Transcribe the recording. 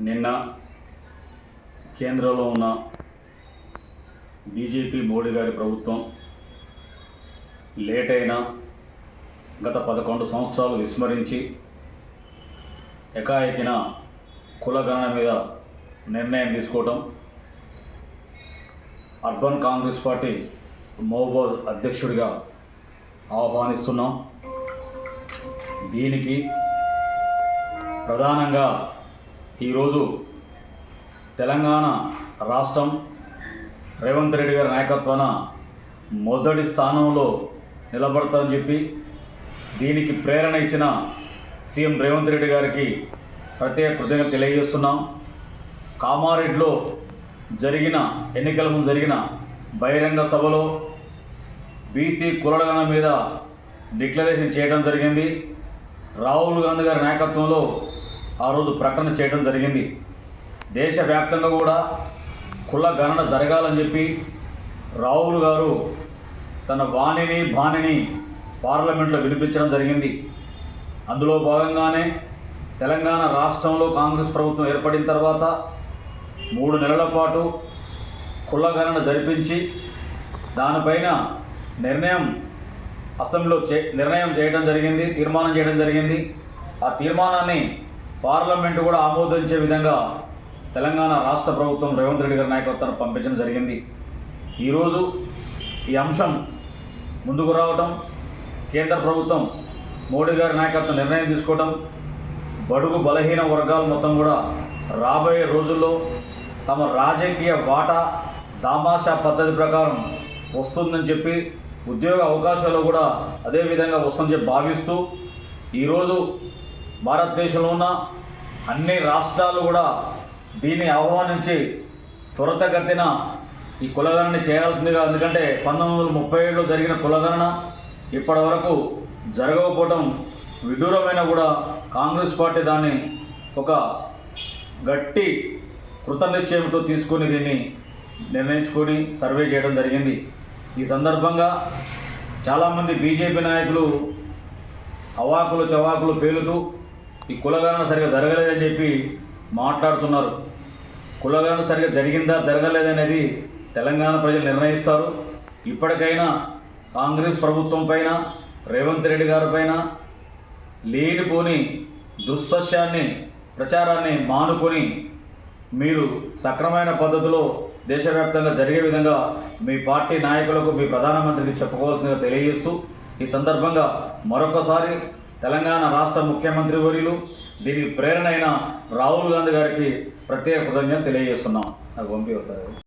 నిన్న కేంద్రంలో ఉన్న బీజేపీ మోడీ గారి ప్రభుత్వం లేట్ అయినా గత 11 సంవత్సరాలు విస్మరించి ఏకాఏకిన కులగణన మీద నిర్ణయం తీసుకోవటం అర్బన్ కాంగ్రెస్ పార్టీ మహబూబాబాద్ అధ్యక్షుడిగా ఆహ్వానిస్తున్నాం. దీనికి ప్రధానంగా ఈరోజు తెలంగాణ రాష్ట్రం రేవంత్ రెడ్డి గారి నాయకత్వాన మొదటి స్థానంలో నిలబడతామని చెప్పి దీనికి ప్రేరణ ఇచ్చిన సీఎం రేవంత్ రెడ్డి గారికి ప్రత్యేక కృతజ్ఞతలు తెలియజేస్తున్నాం. కామారెడ్డిలో ఎన్నికల ముందు జరిగిన బహిరంగ సభలో బీసీ కులగణన మీద డిక్లరేషన్ చేయడం జరిగింది. రాహుల్ గాంధీ గారి నాయకత్వంలో ఆ రోజు ప్రకటన చేయడం జరిగింది. దేశవ్యాప్తంగా కూడా కుల గణన జరగాలని చెప్పి రాహుల్ గారు తన బాణిని పార్లమెంట్లో వినిపించడం జరిగింది. అందులో భాగంగానే తెలంగాణ రాష్ట్రంలో కాంగ్రెస్ ప్రభుత్వం ఏర్పడిన తర్వాత 3 నెలల పాటు కుల గణన జరిపించి దానిపైన అసెంబ్లీలో తీర్మానం చేయడం జరిగింది. ఆ తీర్మానాన్ని పార్లమెంటు కూడా ఆమోదించే విధంగా తెలంగాణ రాష్ట్ర ప్రభుత్వం రేవంత్ రెడ్డి గారి నాయకత్వాన్ని పంపించడం జరిగింది. ఈరోజు ఈ అంశం ముందుకు రావటం, కేంద్ర ప్రభుత్వం మోడీ గారి నాయకత్వం నిర్ణయం తీసుకోవడం, బడుగు బలహీన వర్గాలు మొత్తం కూడా రాబోయే రోజుల్లో తమ రాజకీయ వాటా దామాషా పద్ధతి ప్రకారం వస్తుందని చెప్పి, ఉద్యోగ అవకాశాలు కూడా అదేవిధంగా వస్తుందని చెప్పి భావిస్తూ ఈరోజు భారతదేశంలో ఉన్న అన్ని రాష్ట్రాలు కూడా దీన్ని ఆహ్వానించి త్వరితగతిన ఈ కులగణన చేయాల్సిందిగా, ఎందుకంటే 1937లో జరిగిన కులగణన ఇప్పటి వరకు జరగకపోవడం విడ్డూరమైన కూడా కాంగ్రెస్ పార్టీ దాన్ని ఒక గట్టి కృతనిశ్చయంతో తీసుకొని దీన్ని నిర్ణయించుకొని సర్వే చేయడం జరిగింది. ఈ సందర్భంగా చాలామంది బీజేపీ నాయకులు అవాకులు చవాకులు పేలుతూ ఈ కులగణన సరిగా జరగలేదని చెప్పి మాట్లాడుతున్నారు. కులగణన సరిగా జరిగిందా జరగలేదనేది తెలంగాణ ప్రజలు నిర్ణయిస్తారు. ఇప్పటికైనా కాంగ్రెస్ ప్రభుత్వం పైన, రేవంత్ రెడ్డి గారి పైన లేనిపోని ప్రచారాన్ని మానుకొని మీరు సక్రమైన పద్ధతిలో దేశవ్యాప్తంగా జరిగే విధంగా మీ పార్టీ నాయకులకు, మీ ప్రధానమంత్రికి చెప్పుకోవాల్సిందిగా తెలియజేస్తూ ఈ సందర్భంగా మరొకసారి తెలంగాణ రాష్ట్ర ముఖ్యమంత్రి వర్యులు దీనికి ప్రేరణ అయిన రాహుల్ గాంధీ గారికి ప్రత్యేక కృతజ్ఞతలు తెలియజేస్తున్నాం. నాకు పంపి ఒకసారి.